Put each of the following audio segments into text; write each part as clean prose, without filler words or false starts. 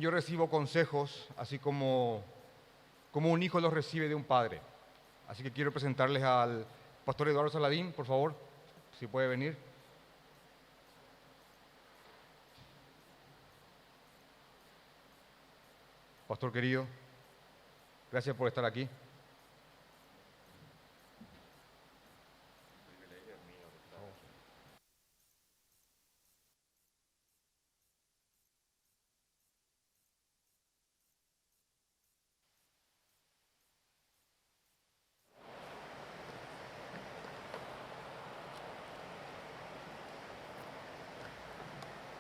yo recibo consejos, así como un hijo los recibe de un padre. Así que quiero presentarles al pastor Eduardo Saladín, por favor, si puede venir. Pastor querido, gracias por estar aquí.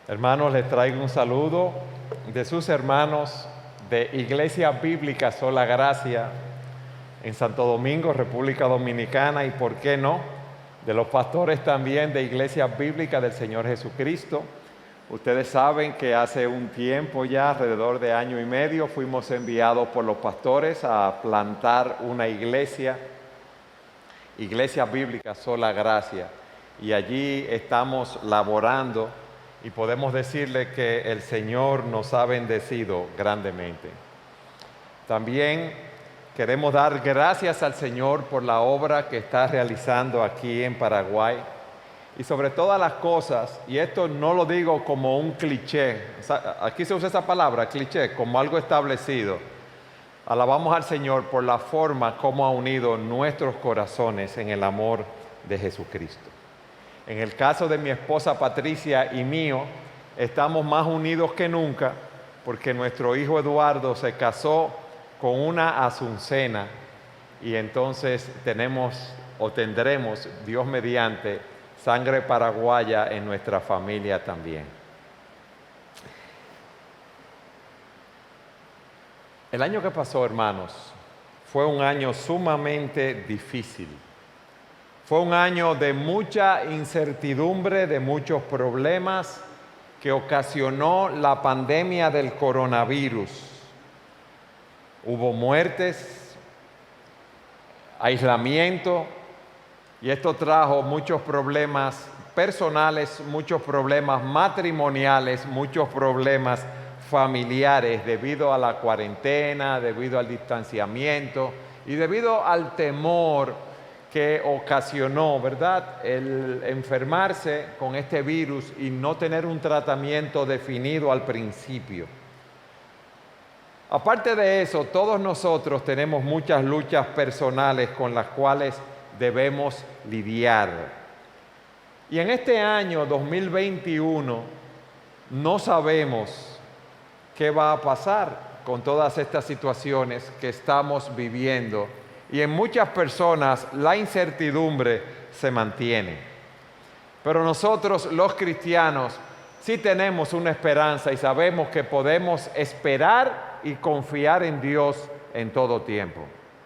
Hermanos, les traigo un saludo de sus hermanos de Iglesia Bíblica Sola Gracia en Santo Domingo, República Dominicana, y por qué no, de los pastores también de Iglesia Bíblica del Señor Jesucristo. Ustedes saben que hace un tiempo ya, alrededor de año y medio, fuimos enviados por los pastores a plantar una iglesia Bíblica Sola Gracia, y allí estamos laborando. Y podemos decirle que el Señor nos ha bendecido grandemente. También queremos dar gracias al Señor por la obra que está realizando aquí en Paraguay. Y sobre todas las cosas, y esto no lo digo como un cliché, aquí se usa esa palabra, cliché, como algo establecido. Alabamos al Señor por la forma como ha unido nuestros corazones en el amor de Jesucristo. En el caso de mi esposa Patricia y mío, estamos más unidos que nunca porque nuestro hijo Eduardo se casó con una asuncena y entonces tendremos, Dios mediante, sangre paraguaya en nuestra familia también. El año que pasó, hermanos, fue un año sumamente difícil. Fue un año de mucha incertidumbre, de muchos problemas que ocasionó la pandemia del coronavirus. Hubo muertes, aislamiento, y esto trajo muchos problemas personales, muchos problemas matrimoniales, muchos problemas familiares debido a la cuarentena, debido al distanciamiento y debido al temor que ocasionó, ¿verdad?, el enfermarse con este virus y no tener un tratamiento definido al principio. Aparte de eso, todos nosotros tenemos muchas luchas personales con las cuales debemos lidiar. Y en este año 2021 no sabemos qué va a pasar con todas estas situaciones que estamos viviendo. Y en muchas personas la incertidumbre se mantiene. Pero nosotros, los cristianos, sí tenemos una esperanza y sabemos que podemos esperar y confiar en Dios en todo tiempo.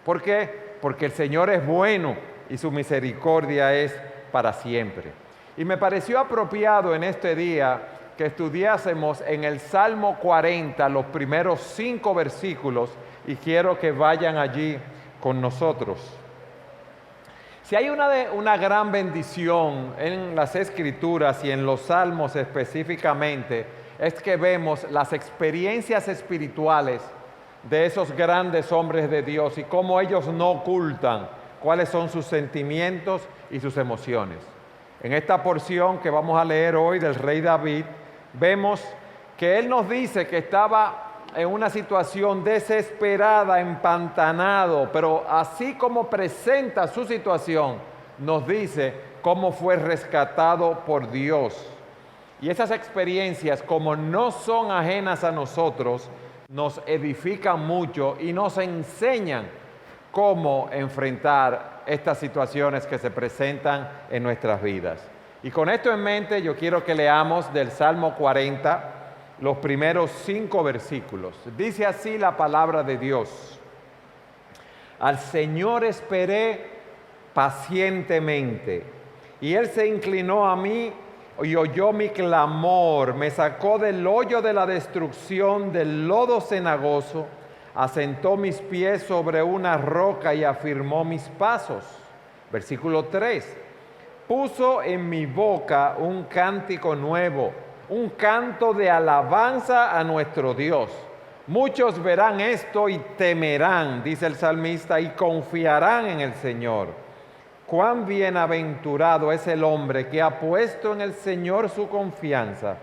¿Por qué? Porque el Señor es bueno y su misericordia es para siempre. Y me pareció apropiado en este día que estudiásemos en el Salmo 40 los primeros 5 versículos, y quiero que vayan allí con nosotros. Si hay una gran bendición en las Escrituras y en los Salmos específicamente, es que vemos las experiencias espirituales de esos grandes hombres de Dios y cómo ellos no ocultan cuáles son sus sentimientos y sus emociones. En esta porción que vamos a leer hoy del rey David, vemos que él nos dice que estaba en una situación desesperada, empantanado, pero así como presenta su situación, nos dice cómo fue rescatado por Dios. Y esas experiencias, como no son ajenas a nosotros, nos edifican mucho y nos enseñan cómo enfrentar estas situaciones que se presentan en nuestras vidas. Y con esto en mente, yo quiero que leamos del Salmo 40, los primeros 5 versículos. Dice así la palabra de Dios: Al Señor esperé pacientemente, y Él se inclinó a mí y oyó mi clamor, me sacó del hoyo de la destrucción, del lodo cenagoso, asentó mis pies sobre una roca y afirmó mis pasos. Versículo 3. Puso en mi boca un cántico nuevo, un canto de alabanza a nuestro Dios. Muchos verán esto y temerán, dice el salmista, y confiarán en el Señor. Cuán bienaventurado es el hombre que ha puesto en el Señor su confianza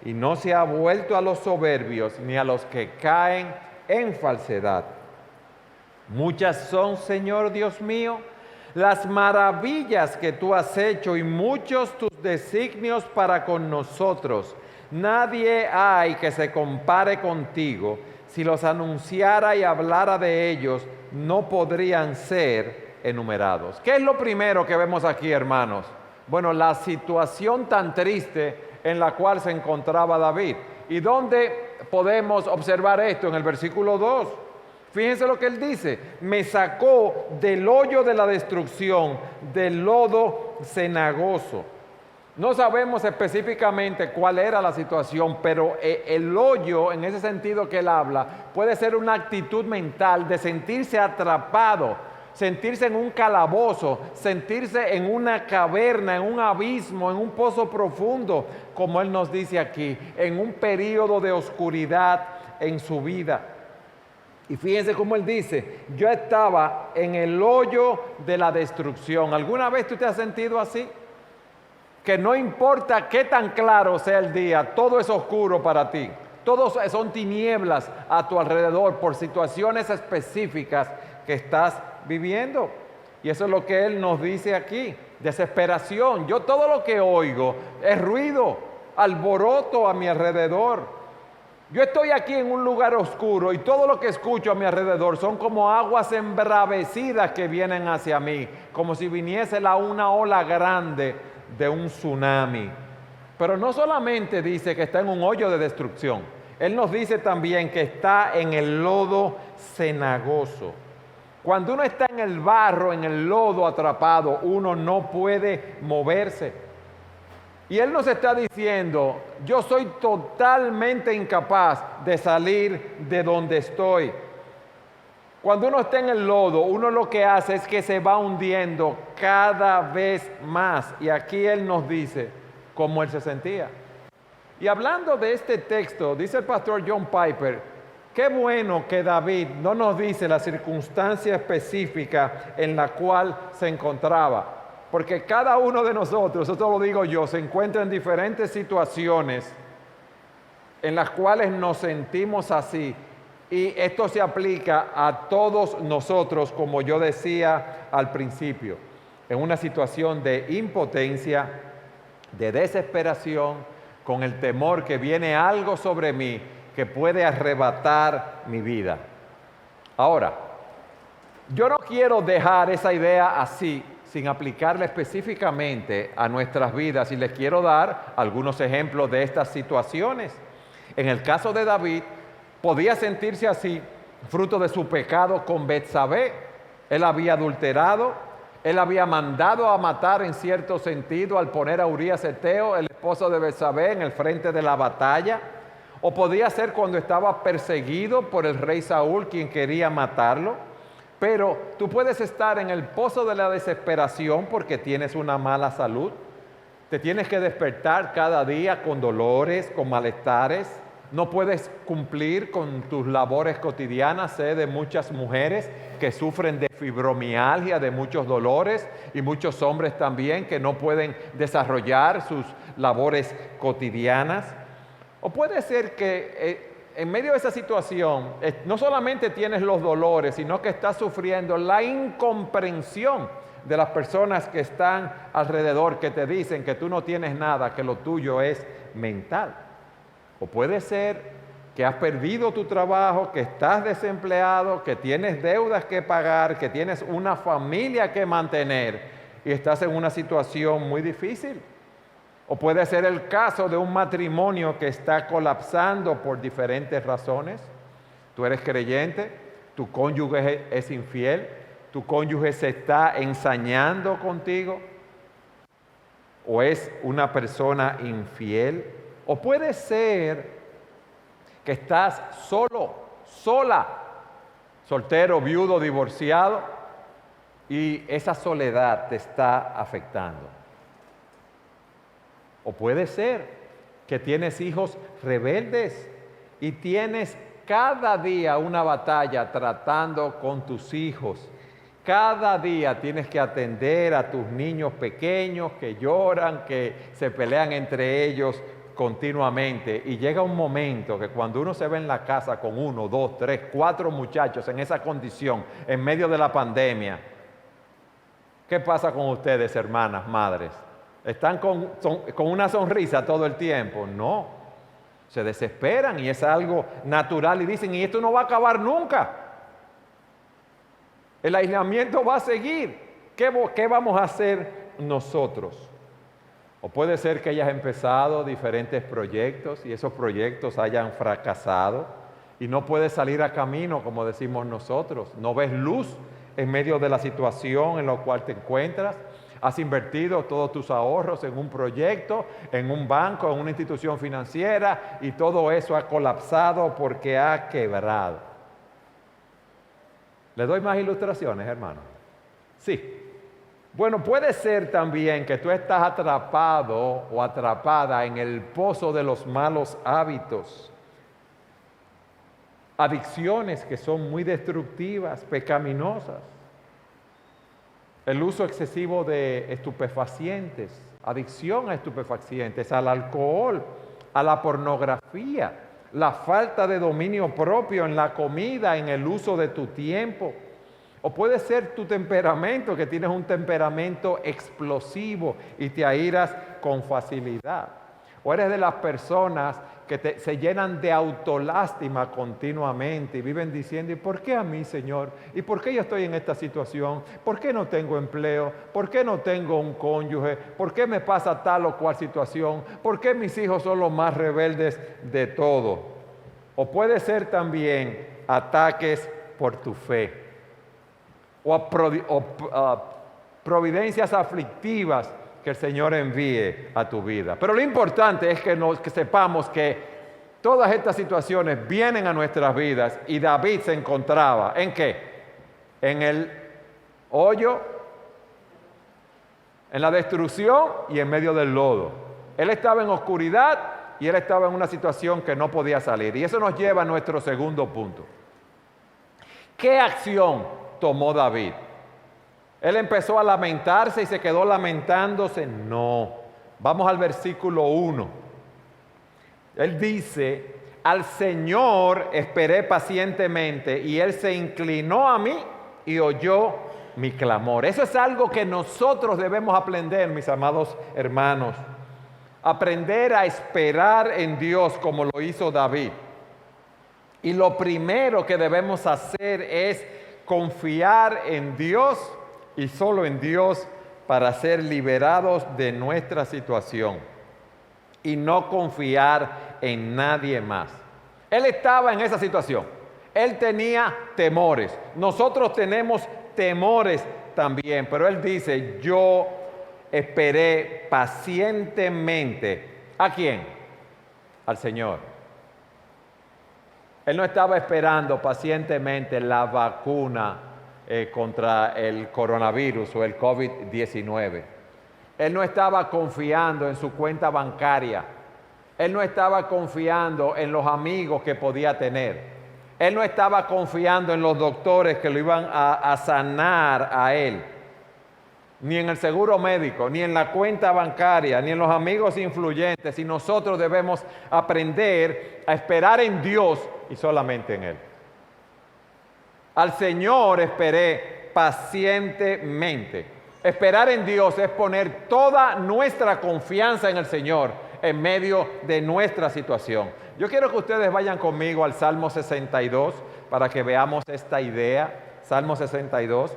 y no se ha vuelto a los soberbios ni a los que caen en falsedad. Muchas son, Señor Dios mío, las maravillas que tú has hecho y muchos tus designios para con nosotros. Nadie hay que se compare contigo. Si los anunciara y hablara de ellos, no podrían ser enumerados. ¿Qué es lo primero que vemos aquí, hermanos? Bueno, la situación tan triste en la cual se encontraba David. ¿Y dónde podemos observar esto? En el versículo 2. Fíjense lo que él dice: me sacó del hoyo de la destrucción, del lodo cenagoso. No sabemos específicamente cuál era la situación, pero el hoyo, en ese sentido que él habla, puede ser una actitud mental de sentirse atrapado, sentirse en un calabozo, sentirse en una caverna, en un abismo, en un pozo profundo, como él nos dice aquí, en un período de oscuridad en su vida. Y fíjense cómo él dice: yo estaba en el hoyo de la destrucción. ¿Alguna vez tú te has sentido así? Que no importa qué tan claro sea el día, todo es oscuro para ti. Todos son tinieblas a tu alrededor por situaciones específicas que estás viviendo. Y eso es lo que él nos dice aquí: desesperación. Yo todo lo que oigo es ruido, alboroto a mi alrededor. Yo estoy aquí en un lugar oscuro y todo lo que escucho a mi alrededor son como aguas embravecidas que vienen hacia mí, como si viniese una ola grande de un tsunami. Pero no solamente dice que está en un hoyo de destrucción, él nos dice también que está en el lodo cenagoso. Cuando uno está en el barro, en el lodo atrapado, uno no puede moverse. Y él nos está diciendo: yo soy totalmente incapaz de salir de donde estoy. Cuando uno está en el lodo, uno lo que hace es que se va hundiendo cada vez más. Y aquí él nos dice cómo él se sentía. Y hablando de este texto, dice el pastor John Piper: qué bueno que David no nos dice la circunstancia específica en la cual se encontraba. Porque cada uno de nosotros, esto lo digo yo, se encuentra en diferentes situaciones en las cuales nos sentimos así. Y esto se aplica a todos nosotros, como yo decía al principio, en una situación de impotencia, de desesperación, con el temor que viene algo sobre mí que puede arrebatar mi vida. Ahora, yo no quiero dejar esa idea así, sin aplicarla específicamente a nuestras vidas, y les quiero dar algunos ejemplos de estas situaciones. En el caso de David, podía sentirse así, fruto de su pecado con Betsabé. Él había adulterado, él había mandado a matar en cierto sentido al poner a Urías Eteo, el esposo de Betsabé, en el frente de la batalla. O podía ser cuando estaba perseguido por el rey Saúl, quien quería matarlo. Pero tú puedes estar en el pozo de la desesperación porque tienes una mala salud. Te tienes que despertar cada día con dolores, con malestares. No puedes cumplir con tus labores cotidianas. Sé de muchas mujeres que sufren de fibromialgia, de muchos dolores, y muchos hombres también que no pueden desarrollar sus labores cotidianas. O puede ser que en medio de esa situación no solamente tienes los dolores, sino que estás sufriendo la incomprensión de las personas que están alrededor, que te dicen que tú no tienes nada, que lo tuyo es mental. O puede ser que has perdido tu trabajo, que estás desempleado, que tienes deudas que pagar, que tienes una familia que mantener y estás en una situación muy difícil. O puede ser el caso de un matrimonio que está colapsando por diferentes razones. Tú eres creyente, tu cónyuge es infiel, tu cónyuge se está ensañando contigo, o es una persona infiel. O puede ser que estás solo, sola, soltero, viudo, divorciado, y esa soledad te está afectando. O puede ser que tienes hijos rebeldes y tienes cada día una batalla tratando con tus hijos. Cada día tienes que atender a tus niños pequeños que lloran, que se pelean entre ellos continuamente. Y llega un momento que cuando uno se ve en la casa con 1, 2, 3, 4 muchachos en esa condición, en medio de la pandemia, ¿qué pasa con ustedes, hermanas, madres? ¿Están con una sonrisa todo el tiempo? No, se desesperan y es algo natural y dicen, y esto no va a acabar nunca. El aislamiento va a seguir. ¿Qué vamos a hacer nosotros? O puede ser que hayas empezado diferentes proyectos y esos proyectos hayan fracasado y no puedes salir a camino, como decimos nosotros. No ves luz en medio de la situación en la cual te encuentras. Has invertido todos tus ahorros en un proyecto, en un banco, en una institución financiera y todo eso ha colapsado porque ha quebrado. ¿Le doy más ilustraciones, hermano? Sí. Bueno, puede ser también que tú estás atrapado o atrapada en el pozo de los malos hábitos. Adicciones que son muy destructivas, pecaminosas. El uso excesivo de estupefacientes, adicción a estupefacientes, al alcohol, a la pornografía. La falta de dominio propio en la comida, en el uso de tu tiempo. O puede ser tu temperamento, que tienes un temperamento explosivo y te airas con facilidad. O eres de las personas que se llenan de autolástima continuamente y viven diciendo, ¿y por qué a mí, Señor? ¿Y por qué yo estoy en esta situación? ¿Por qué no tengo empleo? ¿Por qué no tengo un cónyuge? ¿Por qué me pasa tal o cual situación? ¿Por qué mis hijos son los más rebeldes de todo? O puede ser también ataques por tu fe o providencias aflictivas que el Señor envíe a tu vida. Pero lo importante es que sepamos que todas estas situaciones vienen a nuestras vidas y David se encontraba, ¿en qué? En el hoyo, en la destrucción y en medio del lodo. Él estaba en oscuridad y él estaba en una situación que no podía salir. Y eso nos lleva a nuestro segundo punto. ¿Qué acción tomó David? ¿Él empezó a lamentarse y se quedó lamentándose? No. Vamos al versículo 1. Él dice, al Señor esperé pacientemente y Él se inclinó a mí y oyó mi clamor. Eso es algo que nosotros debemos aprender, mis amados hermanos. Aprender a esperar en Dios como lo hizo David. Y lo primero que debemos hacer es confiar en Dios y solo en Dios para ser liberados de nuestra situación y no confiar en nadie más. Él estaba en esa situación. Él tenía temores. Nosotros tenemos temores también, pero él dice, yo esperé pacientemente. ¿A quién? Al Señor. Él no estaba esperando pacientemente la vacuna contra el coronavirus o el COVID-19. Él no estaba confiando en su cuenta bancaria. Él no estaba confiando en los amigos que podía tener. Él no estaba confiando en los doctores que lo iban a sanar a él. Ni en el seguro médico, ni en la cuenta bancaria, ni en los amigos influyentes. Y nosotros debemos aprender a esperar en Dios y solamente en Él. Al Señor esperé pacientemente. Esperar en Dios es poner toda nuestra confianza en el Señor en medio de nuestra situación. Yo quiero que ustedes vayan conmigo al Salmo 62 para que veamos esta idea. Salmo 62.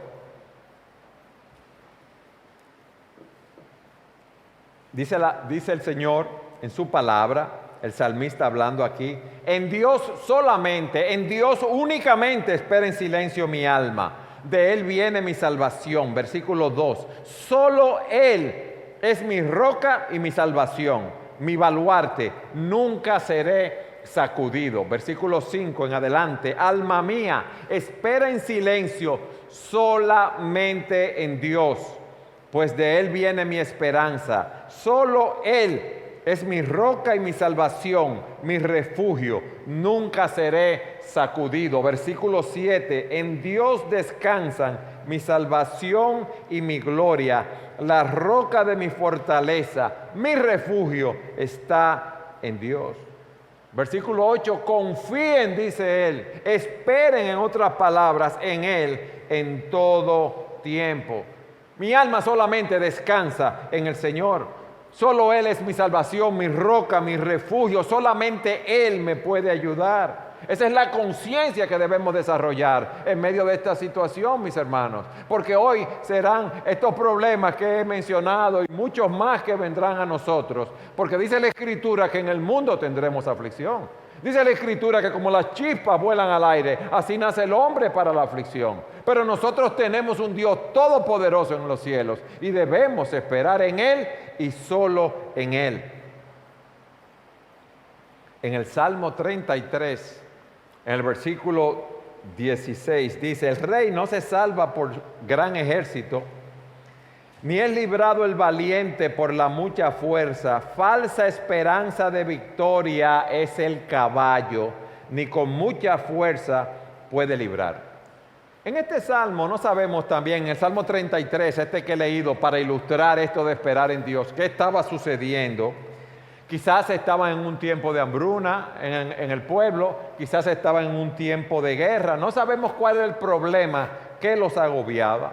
Dice el Señor en su palabra, el salmista hablando aquí, en Dios solamente, en Dios únicamente espera en silencio mi alma. De Él viene mi salvación. Versículo 2. Solo Él es mi roca y mi salvación, mi baluarte. Nunca seré sacudido. Versículo 5 en adelante. Alma mía, espera en silencio solamente en Dios, pues de Él viene mi esperanza. Solo Él es mi roca y mi salvación, mi refugio, nunca seré sacudido. Versículo 7, en Dios descansan mi salvación y mi gloria, la roca de mi fortaleza, mi refugio está en Dios. Versículo 8, confíen, dice él, esperen, en otras palabras, en él en todo tiempo. Mi alma solamente descansa en el Señor. Solo Él es mi salvación, mi roca, mi refugio. Solamente Él me puede ayudar. Esa es la conciencia que debemos desarrollar en medio de esta situación, mis hermanos. Porque hoy serán estos problemas que he mencionado y muchos más que vendrán a nosotros. Porque dice la Escritura que en el mundo tendremos aflicción. Dice la Escritura que como las chispas vuelan al aire, así nace el hombre para la aflicción. Pero nosotros tenemos un Dios todopoderoso en los cielos y debemos esperar en Él y solo en Él. En el Salmo 33, en el versículo 16, dice: el rey no se salva por gran ejército, ni es librado el valiente por la mucha fuerza. Falsa esperanza de victoria es el caballo, ni con mucha fuerza puede librar. En este salmo no sabemos también, en el Salmo 33, este que he leído para ilustrar esto de esperar en Dios, qué estaba sucediendo. Quizás estaban en un tiempo de hambruna en el pueblo, quizás estaban en un tiempo de guerra. No sabemos cuál era el problema que los agobiaba.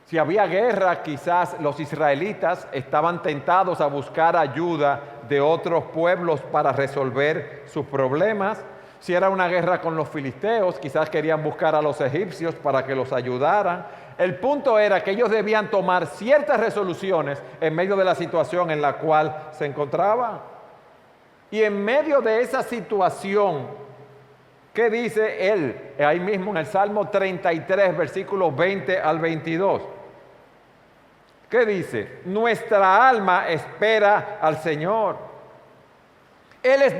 Si había guerra, quizás los israelitas estaban tentados a buscar ayuda de otros pueblos para resolver sus problemas. Si era una guerra con los filisteos, quizás querían buscar a los egipcios para que los ayudaran. El punto era que ellos debían tomar ciertas resoluciones en medio de la situación en la cual se encontraban. Y en medio de esa situación, ¿qué dice él? Ahí mismo en el Salmo 33, versículos 20 al 22. ¿Qué dice? Nuestra alma espera al Señor. Él es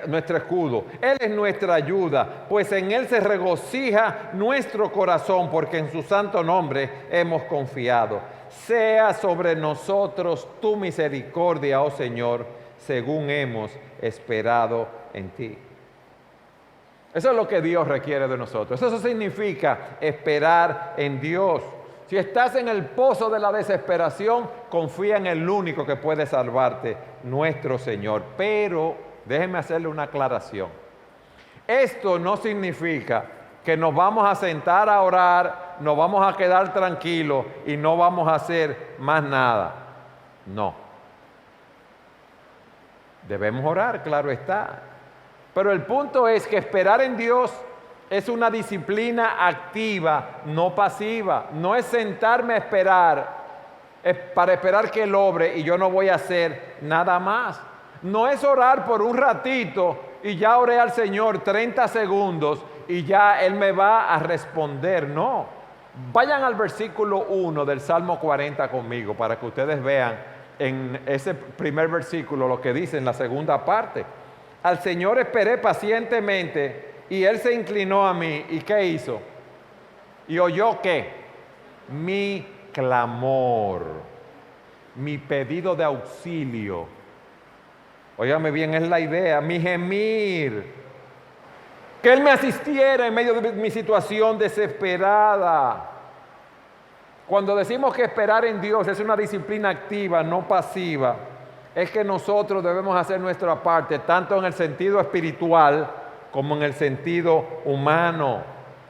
nuestro escudo, Él es nuestra ayuda, pues en Él se regocija nuestro corazón, porque en su santo nombre hemos confiado. Sea sobre nosotros tu misericordia, oh Señor, según hemos esperado en ti. Eso es lo que Dios requiere de nosotros. Eso significa esperar en Dios. Si estás en el pozo de la desesperación, confía en el único que puede salvarte, nuestro Señor. Pero déjeme hacerle una aclaración. Esto no significa que nos vamos a sentar a orar, nos vamos a quedar tranquilos y no vamos a hacer más nada. No. Debemos orar, claro está. Pero el punto es que esperar en Dios es una disciplina activa, no pasiva. No es sentarme a esperar, para esperar que Él obre y yo no voy a hacer nada más. No es orar por un ratito y ya oré al Señor 30 segundos y ya Él me va a responder. No. Vayan al versículo 1 del Salmo 40 conmigo para que ustedes vean en ese primer versículo lo que dice en la segunda parte. Al Señor esperé pacientemente y Él se inclinó a mí. ¿Y qué hizo? ¿Y oyó qué? Mi clamor, mi pedido de auxilio. Óigame bien, es la idea, mi gemir. Que Él me asistiera en medio de mi situación desesperada. Cuando decimos que esperar en Dios es una disciplina activa, no pasiva, es que nosotros debemos hacer nuestra parte, tanto en el sentido espiritual como en el sentido humano.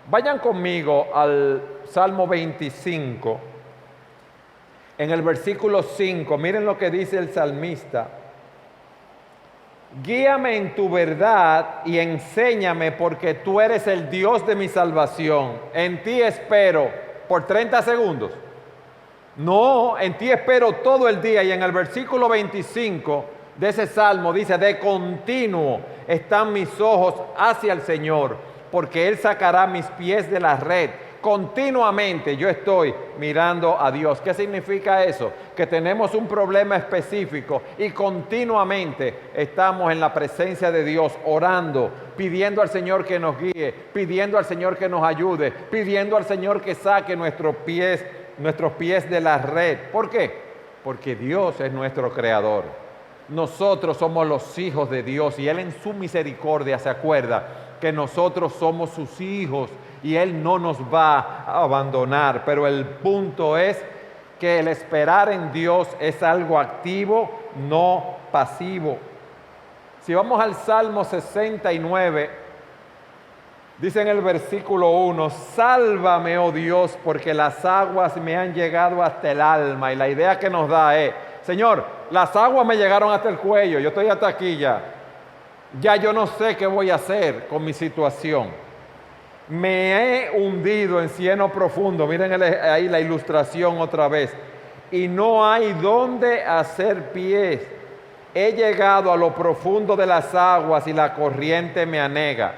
Vayan conmigo al Salmo 25, en el versículo 5, miren lo que dice el salmista. Guíame en tu verdad y enséñame, porque tú eres el Dios de mi salvación. En ti espero por 30 segundos. No, en ti espero todo el día. Y en el versículo 25 de ese salmo dice: de continuo están mis ojos hacia el Señor, porque Él sacará mis pies de la red. Continuamente yo estoy mirando a Dios. ¿Qué significa eso? Que tenemos un problema específico y continuamente estamos en la presencia de Dios, orando, pidiendo al Señor que nos guíe, pidiendo al Señor que nos ayude, pidiendo al Señor que saque nuestros pies de la red. ¿Por qué? Porque Dios es nuestro creador. nosotros somos los hijos de Dios y Él en su misericordia se acuerda que nosotros somos sus hijos y Él no nos va a abandonar. Pero el punto es que el esperar en Dios es algo activo, no pasivo. Si vamos al Salmo 69, dice en el versículo 1, sálvame, oh Dios, porque las aguas me han llegado hasta el alma. Y la idea que nos da es, Señor, las aguas me llegaron hasta el cuello, yo estoy hasta aquí ya. Ya yo no sé qué voy a hacer con mi situación. Me he hundido en cieno profundo. Miren ahí la ilustración otra vez. Y no hay dónde hacer pies. He llegado a lo profundo de las aguas y la corriente me anega.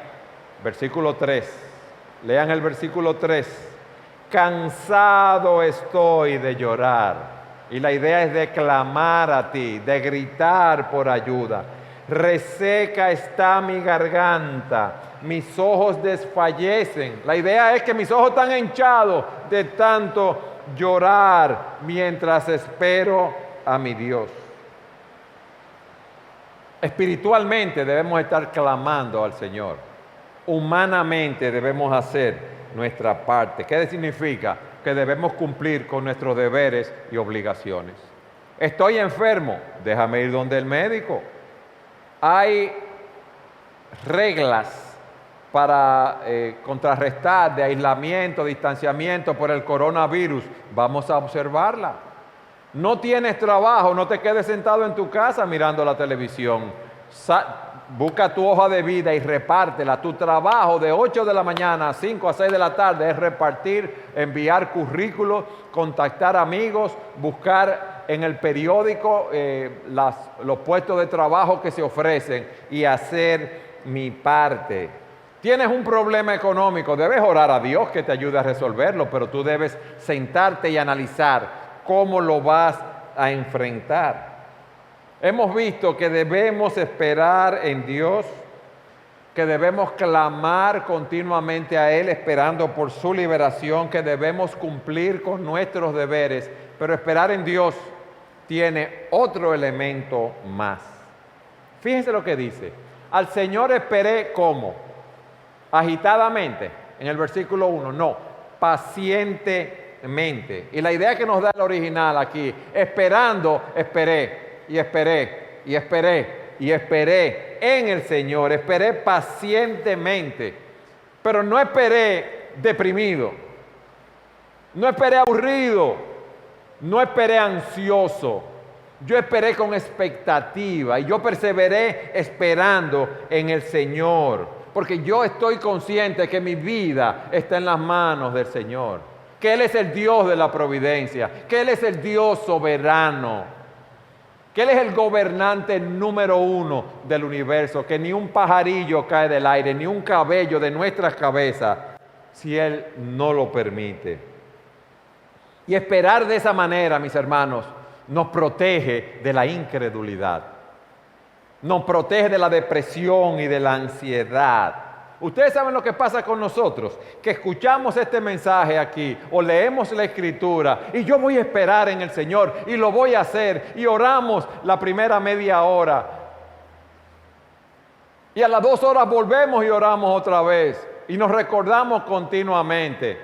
Versículo 3. Lean el versículo 3. Cansado estoy de llorar. Y la idea es de clamar a ti, de gritar por ayuda. Reseca está mi garganta, mis ojos desfallecen. La idea es que mis ojos están hinchados de tanto llorar mientras espero a mi Dios. Espiritualmente debemos estar clamando al Señor. Humanamente debemos hacer nuestra parte. ¿Qué significa? Que debemos cumplir con nuestros deberes y obligaciones. Estoy enfermo, déjame ir donde el médico. Hay reglas para contrarrestar de aislamiento, distanciamiento por el coronavirus. Vamos a observarla. No tienes trabajo, no te quedes sentado en tu casa mirando la televisión. Busca tu hoja de vida y repártela. Tu trabajo de 8 de la mañana a 5 a 6 de la tarde es repartir, enviar currículos, contactar amigos, buscar en el periódico los puestos de trabajo que se ofrecen y hacer mi parte. Tienes un problema económico, debes orar a Dios que te ayude a resolverlo, pero tú debes sentarte y analizar cómo lo vas a enfrentar. Hemos visto que debemos esperar en Dios, que debemos clamar continuamente a Él esperando por su liberación, que debemos cumplir con nuestros deberes, pero esperar en Dios tiene otro elemento más. Fíjense lo que dice. Al Señor esperé, ¿cómo? Agitadamente, en el versículo 1, no, pacientemente. Y la idea que nos da el original aquí, esperando, esperé, y esperé, y esperé, y esperé en el Señor, esperé pacientemente, pero no esperé deprimido, no esperé aburrido, no esperé ansioso, yo esperé con expectativa y yo perseveré esperando en el Señor, porque yo estoy consciente que mi vida está en las manos del Señor, que Él es el Dios de la providencia, que Él es el Dios soberano, que Él es el gobernante número 1 del universo, que ni un pajarillo cae del aire, ni un cabello de nuestras cabezas, si Él no lo permite. Y esperar de esa manera, mis hermanos, nos protege de la incredulidad, nos protege de la depresión y de la ansiedad. Ustedes saben lo que pasa con nosotros, que escuchamos este mensaje aquí o leemos la Escritura y yo voy a esperar en el Señor y lo voy a hacer y oramos la primera media hora y a las 2 horas volvemos y oramos otra vez y nos recordamos continuamente,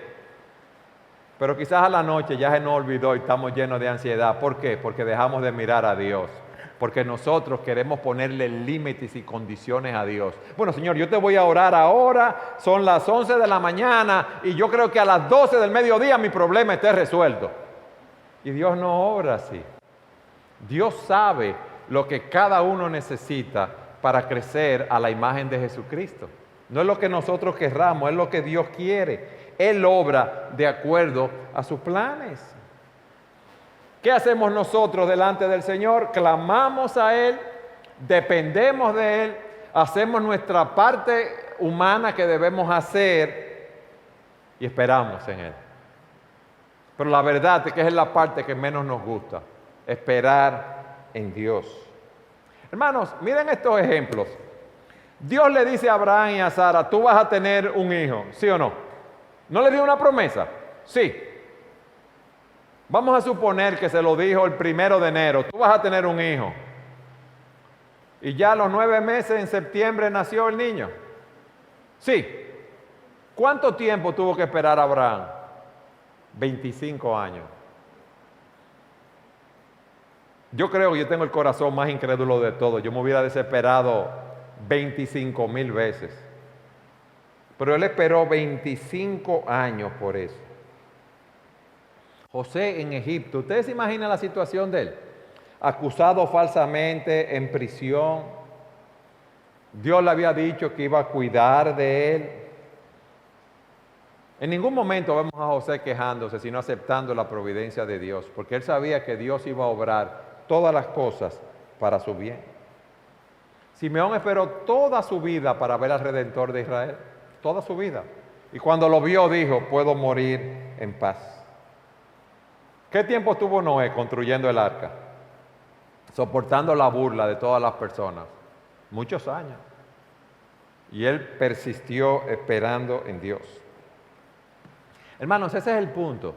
pero quizás a la noche ya se nos olvidó y estamos llenos de ansiedad. ¿Por qué? Porque dejamos de mirar a Dios. Porque nosotros queremos ponerle límites y condiciones a Dios. Bueno, Señor, yo te voy a orar ahora, son las 11 de la mañana y yo creo que a las 12 del mediodía mi problema esté resuelto. Y Dios no obra así. Dios sabe lo que cada uno necesita para crecer a la imagen de Jesucristo. No es lo que nosotros querramos, es lo que Dios quiere. Él obra de acuerdo a sus planes. ¿Qué hacemos nosotros delante del Señor? Clamamos a Él, dependemos de Él, hacemos nuestra parte humana que debemos hacer y esperamos en Él. Pero la verdad es que es la parte que menos nos gusta, esperar en Dios. Hermanos, miren estos ejemplos. Dios le dice a Abraham y a Sara, tú vas a tener un hijo, ¿sí o no? ¿No le dio una promesa? Sí. Vamos a suponer que se lo dijo el 1 de enero, tú vas a tener un hijo. Y ya a los 9 meses, en septiembre, nació el niño. Sí. ¿Cuánto tiempo tuvo que esperar Abraham? 25 años. Yo creo que yo tengo el corazón más incrédulo de todos. Yo me hubiera desesperado 25,000 veces. Pero él esperó 25 años por eso. José en Egipto, ¿ustedes se imaginan la situación de él? Acusado falsamente, en prisión. Dios le había dicho que iba a cuidar de él. En ningún momento vemos a José quejándose, sino aceptando la providencia de Dios, porque él sabía que Dios iba a obrar todas las cosas para su bien. Simeón esperó toda su vida para ver al Redentor de Israel, toda su vida. Y cuando lo vio dijo, puedo morir en paz. ¿Qué tiempo estuvo Noé construyendo el arca? Soportando la burla de todas las personas. Muchos años. Y él persistió esperando en Dios. Hermanos, ese es el punto.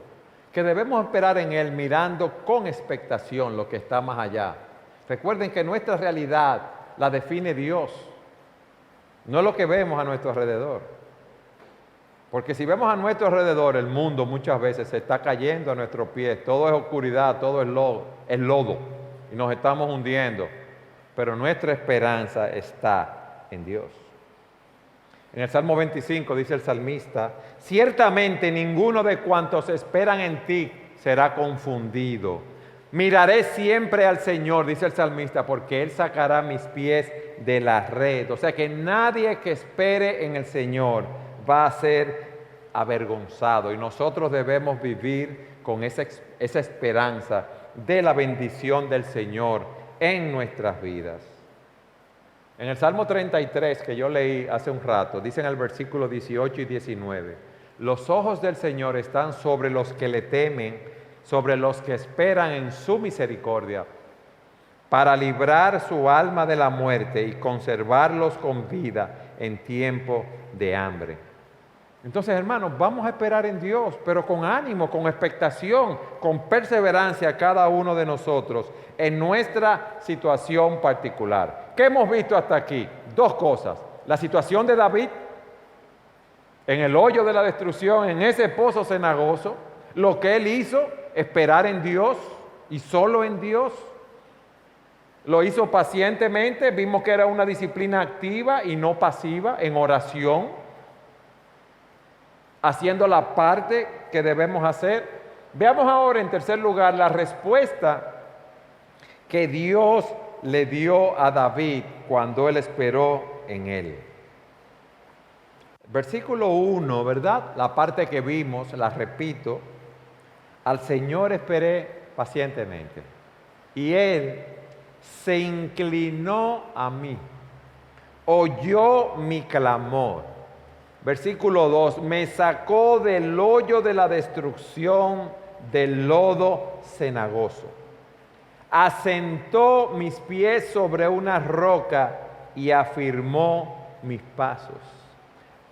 Que debemos esperar en Él mirando con expectación lo que está más allá. Recuerden que nuestra realidad la define Dios. No lo que vemos a nuestro alrededor. Porque si vemos a nuestro alrededor, el mundo muchas veces se está cayendo a nuestros pies. Todo es oscuridad, todo es lodo. Y nos estamos hundiendo. Pero nuestra esperanza está en Dios. En el Salmo 25 dice el salmista, ciertamente ninguno de cuantos esperan en ti será confundido. Miraré siempre al Señor, dice el salmista, porque Él sacará mis pies de la red. O sea que nadie que espere en el Señor va a ser avergonzado. Y nosotros debemos vivir con esa esperanza de la bendición del Señor en nuestras vidas. En el Salmo 33 que yo leí hace un rato, dice en el versículo 18 y 19, los ojos del Señor están sobre los que le temen, sobre los que esperan en su misericordia, para librar su alma de la muerte y conservarlos con vida en tiempo de hambre. Entonces, hermanos, vamos a esperar en Dios, pero con ánimo, con expectación, con perseverancia cada uno de nosotros en nuestra situación particular. ¿Qué hemos visto hasta aquí? Dos cosas. La situación de David en el hoyo de la destrucción, en ese pozo cenagoso, lo que él hizo, esperar en Dios y solo en Dios. Lo hizo pacientemente, vimos que era una disciplina activa y no pasiva, en oración, haciendo la parte que debemos hacer. Veamos ahora, en tercer lugar, la respuesta que Dios le dio a David cuando él esperó en él. Versículo 1, ¿verdad? La parte que vimos, la repito. Al Señor esperé pacientemente, y Él se inclinó a mí, oyó mi clamor. Versículo 2, me sacó del hoyo de la destrucción, del lodo cenagoso. Asentó mis pies sobre una roca y afirmó mis pasos.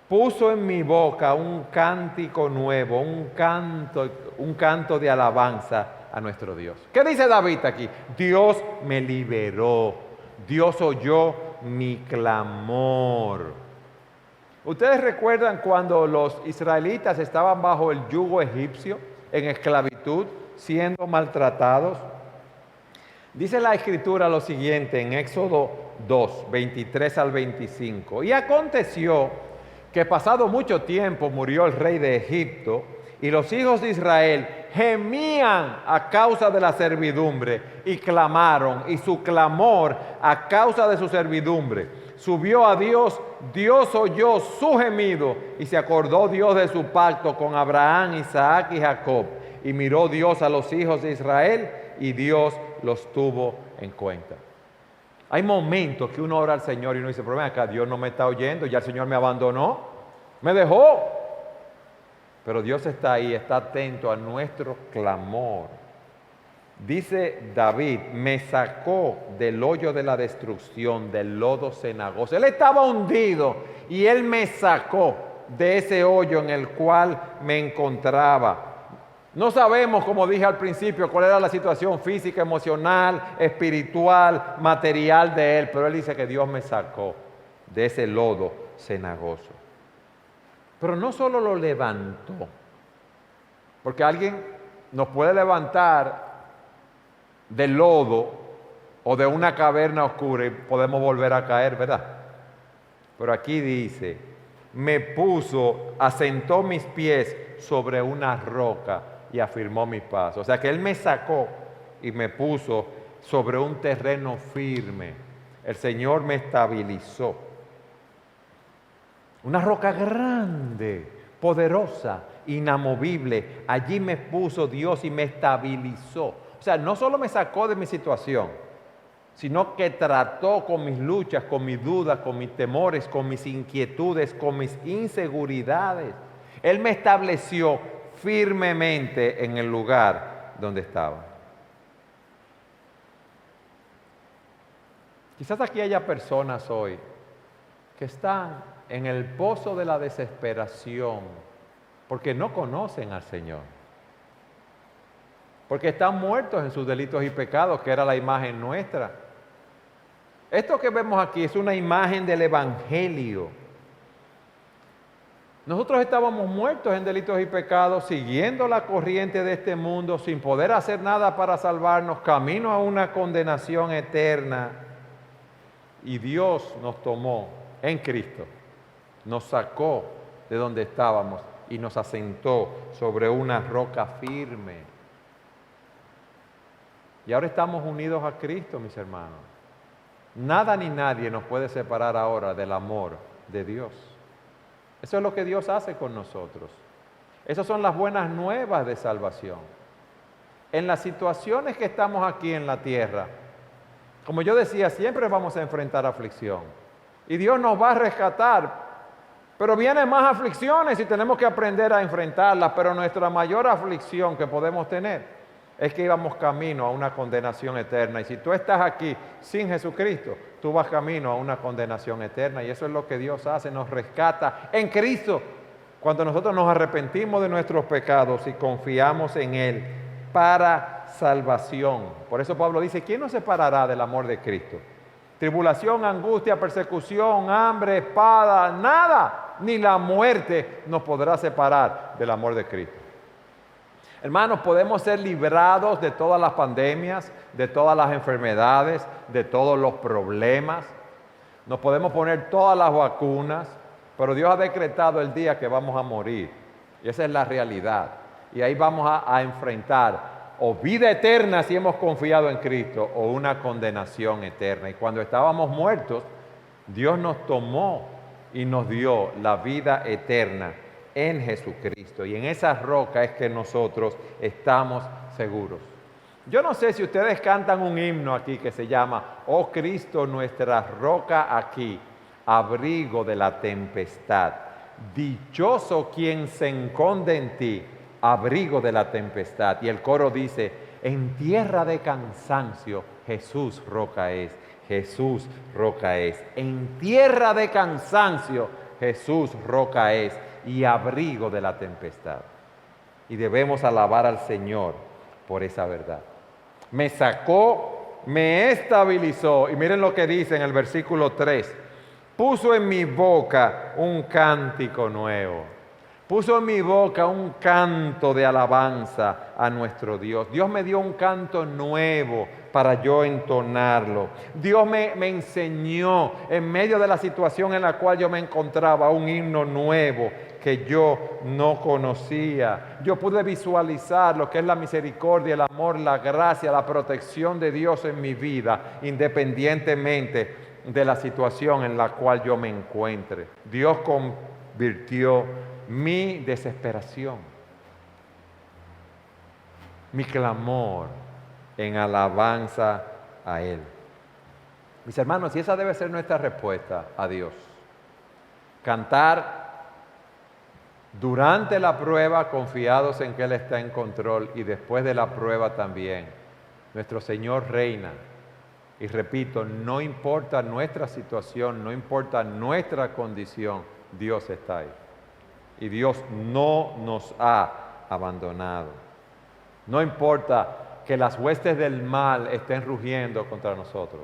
Puso en mi boca un cántico nuevo, un canto de alabanza a nuestro Dios. ¿Qué dice David aquí? Dios me liberó. Dios oyó mi clamor. ¿Ustedes recuerdan cuando los israelitas estaban bajo el yugo egipcio, en esclavitud, siendo maltratados? Dice la Escritura lo siguiente en Éxodo 2, 23 al 25. Y aconteció que pasado mucho tiempo murió el rey de Egipto, y los hijos de Israel gemían a causa de la servidumbre y clamaron, y su clamor a causa de su servidumbre subió a Dios. Dios oyó su gemido y se acordó Dios de su pacto con Abraham, Isaac y Jacob. Y miró Dios a los hijos de Israel y Dios los tuvo en cuenta. Hay momentos que uno ora al Señor y uno dice, pero ven acá, Dios no me está oyendo, ya el Señor me abandonó, me dejó. Pero Dios está ahí, está atento a nuestro clamor. Dice David, me sacó del hoyo de la destrucción, del lodo cenagoso. Él estaba hundido y Él me sacó de ese hoyo en el cual me encontraba. No sabemos, como dije al principio, cuál era la situación física, emocional, espiritual, material de él, pero él dice que Dios me sacó de ese lodo cenagoso. Pero no solo lo levantó, porque alguien nos puede levantar del lodo o de una caverna oscura y podemos volver a caer, ¿verdad? Pero aquí dice, me puso, asentó mis pies sobre una roca y afirmó mi paso. O sea que Él me sacó y me puso sobre un terreno firme. El Señor me estabilizó. Una roca grande, poderosa, inamovible. Allí me puso Dios y me estabilizó. O sea, no solo me sacó de mi situación, sino que trató con mis luchas, con mis dudas, con mis temores, con mis inquietudes, con mis inseguridades. Él me estableció firmemente en el lugar donde estaba. Quizás aquí haya personas hoy que están en el pozo de la desesperación porque no conocen al Señor, porque están muertos en sus delitos y pecados, que era la imagen nuestra. Esto que vemos aquí es una imagen del Evangelio. Nosotros estábamos muertos en delitos y pecados, siguiendo la corriente de este mundo, sin poder hacer nada para salvarnos, camino a una condenación eterna. Y Dios nos tomó en Cristo, nos sacó de donde estábamos y nos asentó sobre una roca firme. Y ahora estamos unidos a Cristo, mis hermanos. Nada ni nadie nos puede separar ahora del amor de Dios. Eso es lo que Dios hace con nosotros. Esas son las buenas nuevas de salvación. En las situaciones que estamos aquí en la tierra, como yo decía, siempre vamos a enfrentar aflicción. Y Dios nos va a rescatar. Pero vienen más aflicciones y tenemos que aprender a enfrentarlas. Pero nuestra mayor aflicción que podemos tener es que íbamos camino a una condenación eterna. Y si tú estás aquí sin Jesucristo, tú vas camino a una condenación eterna. Y eso es lo que Dios hace, nos rescata en Cristo. Cuando nosotros nos arrepentimos de nuestros pecados y confiamos en Él para salvación. Por eso Pablo dice, ¿quién nos separará del amor de Cristo? Tribulación, angustia, persecución, hambre, espada, nada, ni la muerte nos podrá separar del amor de Cristo. Hermanos, podemos ser librados de todas las pandemias, de todas las enfermedades, de todos los problemas. Nos podemos poner todas las vacunas, pero Dios ha decretado el día que vamos a morir. Y esa es la realidad. Y ahí vamos a enfrentar o vida eterna si hemos confiado en Cristo, o una condenación eterna. Y cuando estábamos muertos, Dios nos tomó y nos dio la vida eterna en Jesucristo. Y en esa roca es que nosotros estamos seguros. Yo no sé si ustedes cantan un himno aquí que se llama Oh Cristo, nuestra roca aquí, abrigo de la tempestad. Dichoso quien se esconde en ti, abrigo de la tempestad. Y el coro dice, en tierra de cansancio, Jesús roca es, Jesús roca es. En tierra de cansancio, Jesús roca es y abrigo de la tempestad. Y debemos alabar al Señor por esa verdad. Me sacó, me estabilizó. Y miren lo que dice en el versículo 3. Puso en mi boca un cántico nuevo. Puso en mi boca un canto de alabanza a nuestro Dios. Dios me dio un canto nuevo para yo entonarlo. Dios me enseñó en medio de la situación en la cual yo me encontraba un himno nuevo que yo no conocía. Yo pude visualizar lo que es la misericordia, el amor, la gracia, la protección de Dios en mi vida, independientemente de la situación en la cual yo me encuentre. Dios convirtió mi desesperación, mi clamor en alabanza a Él. Mis hermanos, y esa debe ser nuestra respuesta a Dios. Cantar durante la prueba confiados en que Él está en control, y después de la prueba también. Nuestro Señor reina. Y repito, no importa nuestra situación, no importa nuestra condición, Dios está ahí. Y Dios no nos ha abandonado. No importa que las huestes del mal estén rugiendo contra nosotros.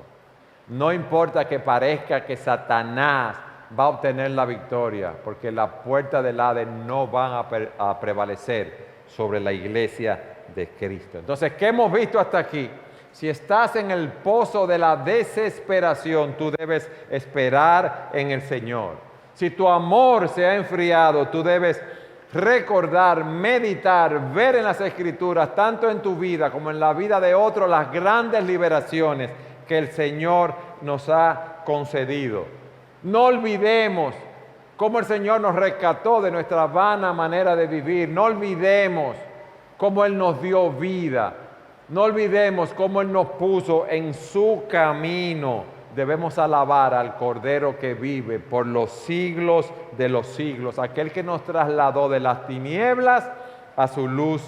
No importa que parezca que Satanás va a obtener la victoria, porque la puerta del Hades no van a prevalecer sobre la iglesia de Cristo. Entonces, ¿qué hemos visto hasta aquí? Si estás en el pozo de la desesperación, tú debes esperar en el Señor. Si tu amor se ha enfriado, tú debes recordar, meditar, ver en las Escrituras, tanto en tu vida como en la vida de otros, las grandes liberaciones que el Señor nos ha concedido. No olvidemos cómo el Señor nos rescató de nuestra vana manera de vivir. No olvidemos cómo Él nos dio vida. No olvidemos cómo Él nos puso en su camino. Debemos alabar al Cordero que vive por los siglos de los siglos, aquel que nos trasladó de las tinieblas a su luz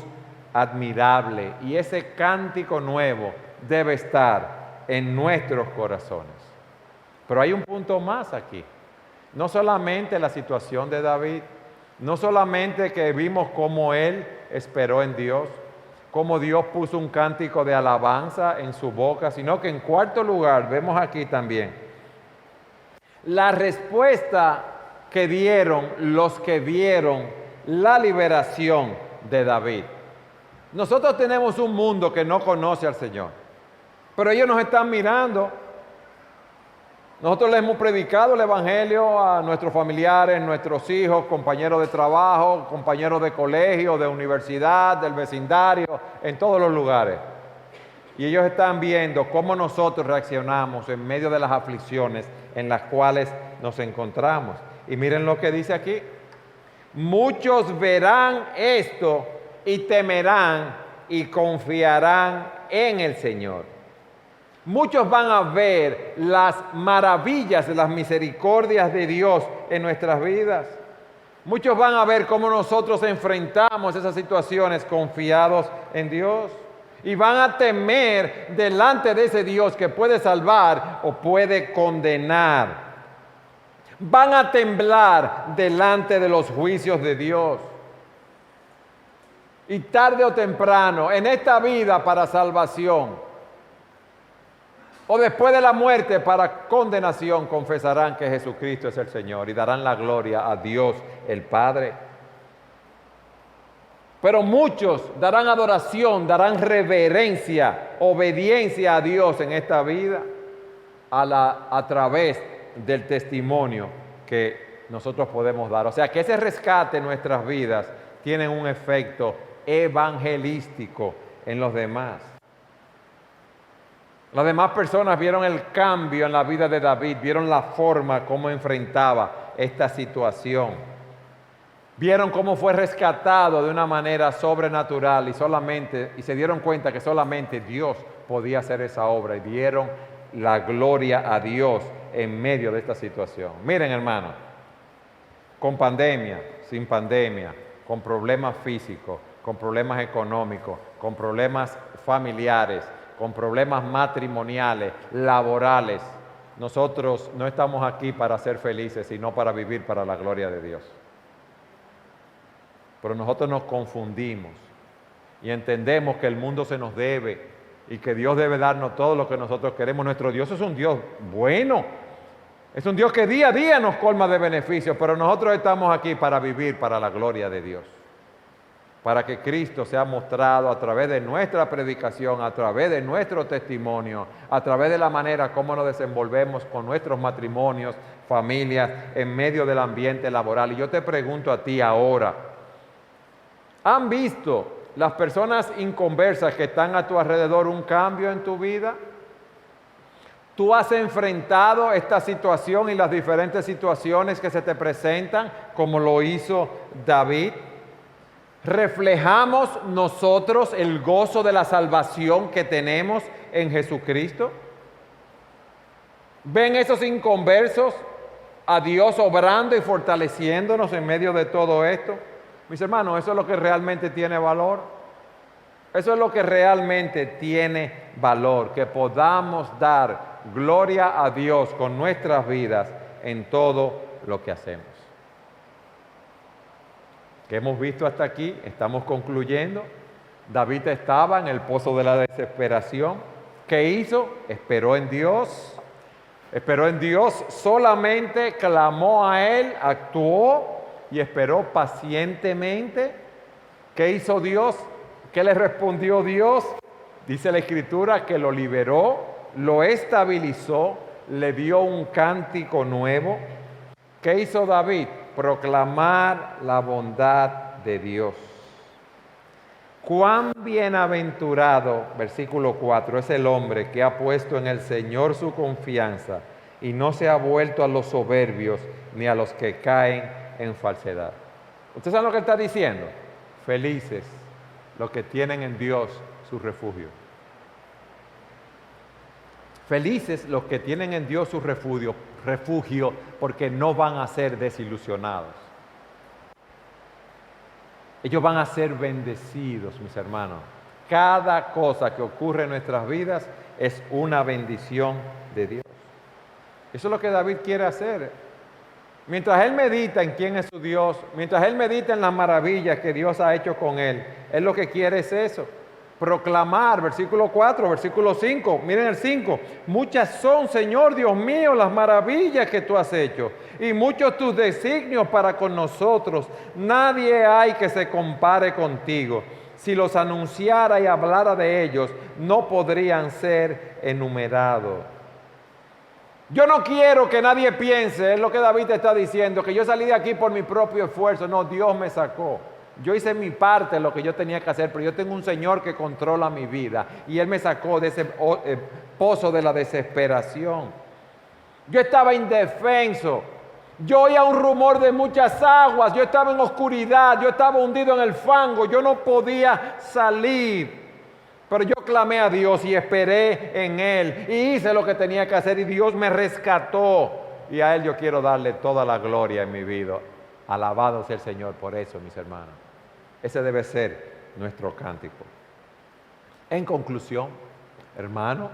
admirable. Y ese cántico nuevo debe estar en nuestros corazones. Pero hay un punto más aquí. No solamente la situación de David, no solamente que vimos cómo él esperó en Dios, cómo Dios puso un cántico de alabanza en su boca, sino que en cuarto lugar vemos aquí también la respuesta que dieron los que vieron la liberación de David. Nosotros tenemos un mundo que no conoce al Señor, pero ellos nos están mirando. Nosotros les hemos predicado el Evangelio a nuestros familiares, nuestros hijos, compañeros de trabajo, compañeros de colegio, de universidad, del vecindario, en todos los lugares. Y ellos están viendo cómo nosotros reaccionamos en medio de las aflicciones en las cuales nos encontramos. Y miren lo que dice aquí. Muchos verán esto y temerán y confiarán en el Señor. Muchos van a ver las maravillas de las misericordias de Dios en nuestras vidas. Muchos van a ver cómo nosotros enfrentamos esas situaciones confiados en Dios. Y van a temer delante de ese Dios que puede salvar o puede condenar. Van a temblar delante de los juicios de Dios. Y tarde o temprano, en esta vida para salvación, o después de la muerte para condenación, confesarán que Jesucristo es el Señor y darán la gloria a Dios el Padre. Pero muchos darán adoración, darán reverencia, obediencia a Dios en esta vida a través del testimonio que nosotros podemos dar. O sea que ese rescate en nuestras vidas tiene un efecto evangelístico en los demás. Las demás personas vieron el cambio en la vida de David, vieron la forma como enfrentaba esta situación. Vieron cómo fue rescatado de una manera sobrenatural y se dieron cuenta que solamente Dios podía hacer esa obra y dieron la gloria a Dios en medio de esta situación. Miren, hermanos, con pandemia, sin pandemia, con problemas físicos, con problemas económicos, con problemas familiares, con problemas matrimoniales, laborales. Nosotros no estamos aquí para ser felices, sino para vivir para la gloria de Dios. Pero nosotros nos confundimos y entendemos que el mundo se nos debe y que Dios debe darnos todo lo que nosotros queremos. Nuestro Dios es un Dios bueno, es un Dios que día a día nos colma de beneficios, pero nosotros estamos aquí para vivir para la gloria de Dios. Para que Cristo sea mostrado a través de nuestra predicación, a través de nuestro testimonio, a través de la manera como nos desenvolvemos con nuestros matrimonios, familias, en medio del ambiente laboral. Y yo te pregunto a ti ahora, ¿han visto las personas inconversas que están a tu alrededor un cambio en tu vida? ¿Tú has enfrentado esta situación y las diferentes situaciones que se te presentan como lo hizo David? ¿Reflejamos nosotros el gozo de la salvación que tenemos en Jesucristo? ¿Ven esos inconversos a Dios obrando y fortaleciéndonos en medio de todo esto? Mis hermanos, eso es lo que realmente tiene valor. Eso es lo que realmente tiene valor, que podamos dar gloria a Dios con nuestras vidas en todo lo que hacemos. ¿Qué hemos visto hasta aquí? Estamos concluyendo. David estaba en el pozo de la desesperación. ¿Qué hizo? Esperó en Dios. Esperó en Dios, solamente clamó a Él, actuó y esperó pacientemente. ¿Qué hizo Dios? ¿Qué le respondió Dios? Dice la Escritura que lo liberó, lo estabilizó, le dio un cántico nuevo. ¿Qué hizo David? Proclamar la bondad de Dios. Cuán bienaventurado, versículo 4, es el hombre que ha puesto en el Señor su confianza y no se ha vuelto a los soberbios ni a los que caen en falsedad. ¿Ustedes saben lo que está diciendo? Felices los que tienen en Dios su refugio. Felices los que tienen en Dios su refugio, porque no van a ser desilusionados. Ellos van a ser bendecidos, mis hermanos. Cada cosa que ocurre en nuestras vidas es una bendición de Dios. Eso es lo que David quiere hacer. Mientras él medita en quién es su Dios, mientras él medita en las maravillas que Dios ha hecho con él lo que quiere es eso. Proclamar, versículo 4, versículo 5, miren el 5. Muchas son, Señor Dios mío, las maravillas que tú has hecho y muchos tus designios para con nosotros. Nadie hay que se compare contigo. Si los anunciara y hablara de ellos, no podrían ser enumerados. Yo no quiero que nadie piense, es lo que David está diciendo, que yo salí de aquí por mi propio esfuerzo. No, Dios me sacó. Yo hice mi parte, lo que yo tenía que hacer, pero yo tengo un Señor que controla mi vida y Él me sacó de ese pozo de la desesperación. Yo estaba indefenso, yo oía un rumor de muchas aguas, yo estaba en oscuridad, yo estaba hundido en el fango, yo no podía salir. Pero yo clamé a Dios y esperé en Él y hice lo que tenía que hacer y Dios me rescató. Y a Él yo quiero darle toda la gloria en mi vida. Alabado sea el Señor por eso, mis hermanos. Ese debe ser nuestro cántico. En conclusión, hermano,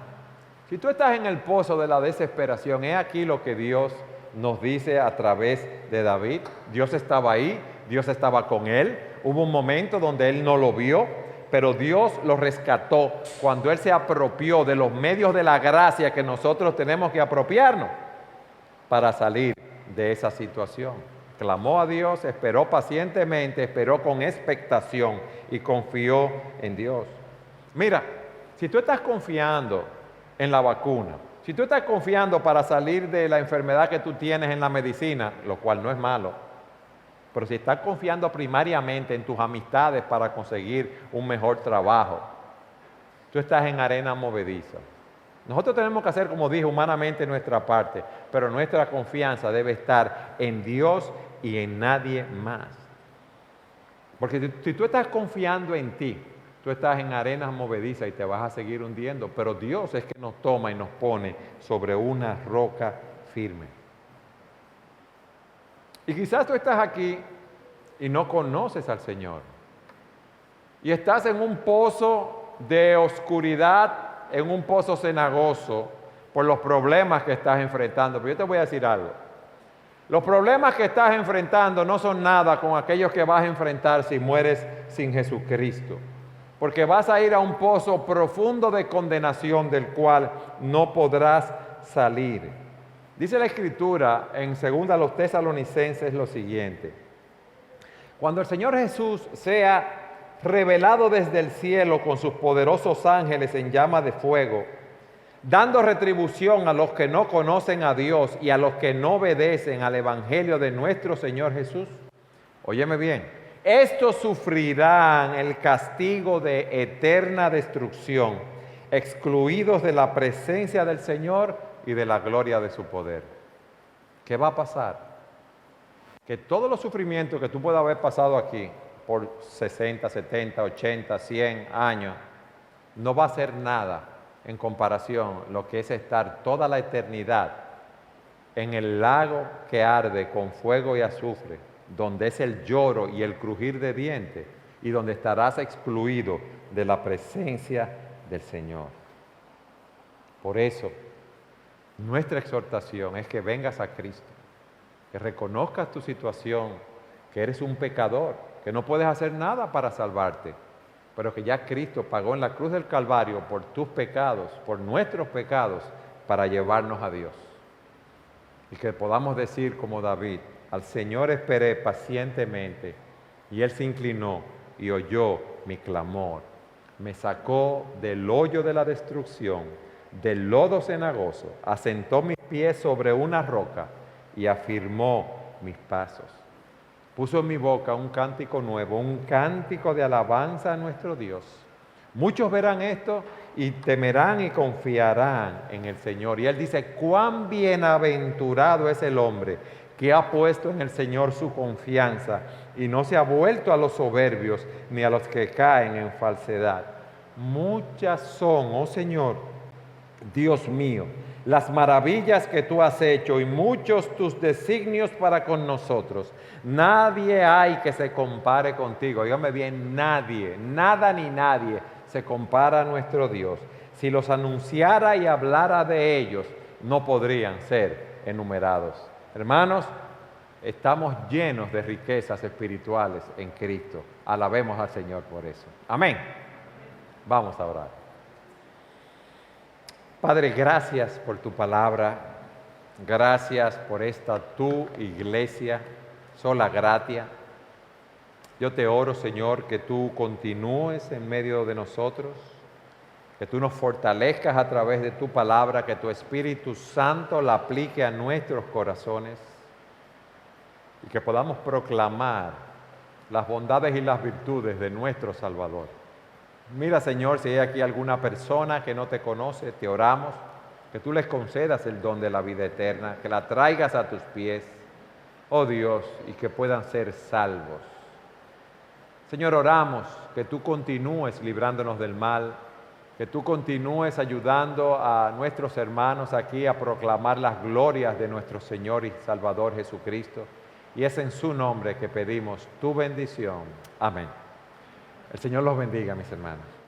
si tú estás en el pozo de la desesperación, he aquí lo que Dios nos dice a través de David. Dios estaba ahí, Dios estaba con él. Hubo un momento donde él no lo vio, pero Dios lo rescató cuando él se apropió de los medios de la gracia que nosotros tenemos que apropiarnos para salir de esa situación. Clamó a Dios, esperó pacientemente, esperó con expectación y confió en Dios. Mira, si tú estás confiando en la vacuna, si tú estás confiando para salir de la enfermedad que tú tienes en la medicina, lo cual no es malo, pero si estás confiando primariamente en tus amistades para conseguir un mejor trabajo, tú estás en arena movediza. Nosotros tenemos que hacer, como dije, humanamente nuestra parte, pero nuestra confianza debe estar en Dios y en nadie más. Porque si tú estás confiando en ti, tú estás en arenas movedizas y te vas a seguir hundiendo, pero Dios es que nos toma y nos pone sobre una roca firme. Y quizás tú estás aquí y no conoces al Señor. Y estás en un pozo de oscuridad, en un pozo cenagoso, por los problemas que estás enfrentando. Pero yo te voy a decir algo. Los problemas que estás enfrentando no son nada con aquellos que vas a enfrentar si mueres sin Jesucristo. Porque vas a ir a un pozo profundo de condenación del cual no podrás salir. Dice la Escritura en 2 Tesalonicenses lo siguiente. Cuando el Señor Jesús sea revelado desde el cielo con sus poderosos ángeles en llama de fuego, dando retribución a los que no conocen a Dios y a los que no obedecen al Evangelio de nuestro Señor Jesús. Óyeme bien, estos sufrirán el castigo de eterna destrucción, excluidos de la presencia del Señor y de la gloria de su poder. ¿Qué va a pasar? Que todos los sufrimientos que tú puedas haber pasado aquí, por 60, 70, 80, 100 años, no va a ser nada en comparación lo que es estar toda la eternidad en el lago que arde con fuego y azufre, donde es el lloro y el crujir de dientes y donde estarás excluido de la presencia del Señor. Por eso, nuestra exhortación es que vengas a Cristo, que reconozcas tu situación, que eres un pecador, que no puedes hacer nada para salvarte, pero que ya Cristo pagó en la cruz del Calvario por tus pecados, por nuestros pecados, para llevarnos a Dios. Y que podamos decir como David, al Señor esperé pacientemente, y Él se inclinó y oyó mi clamor. Me sacó del hoyo de la destrucción, del lodo cenagoso, asentó mis pies sobre una roca y afirmó mis pasos. Puso en mi boca un cántico nuevo, un cántico de alabanza a nuestro Dios. Muchos verán esto y temerán y confiarán en el Señor. Y Él dice, cuán bienaventurado es el hombre que ha puesto en el Señor su confianza y no se ha vuelto a los soberbios ni a los que caen en falsedad. Muchas son, oh Señor, Dios mío, las maravillas que tú has hecho y muchos tus designios para con nosotros. Nadie hay que se compare contigo. Dígame bien, nadie, nada ni nadie se compara a nuestro Dios. Si los anunciara y hablara de ellos, no podrían ser enumerados. Hermanos, estamos llenos de riquezas espirituales en Cristo. Alabemos al Señor por eso. Amén. Vamos a orar. Padre, gracias por tu palabra, gracias por esta tu iglesia, sola gratia. Yo te oro, Señor, que tú continúes en medio de nosotros, que tú nos fortalezcas a través de tu palabra, que tu Espíritu Santo la aplique a nuestros corazones y que podamos proclamar las bondades y las virtudes de nuestro Salvador. Mira, Señor, si hay aquí alguna persona que no te conoce, te oramos, que tú les concedas el don de la vida eterna, que la traigas a tus pies, oh Dios, y que puedan ser salvos. Señor, oramos que tú continúes librándonos del mal, que tú continúes ayudando a nuestros hermanos aquí a proclamar las glorias de nuestro Señor y Salvador Jesucristo. Y es en su nombre que pedimos tu bendición. Amén. El Señor los bendiga, mis hermanos.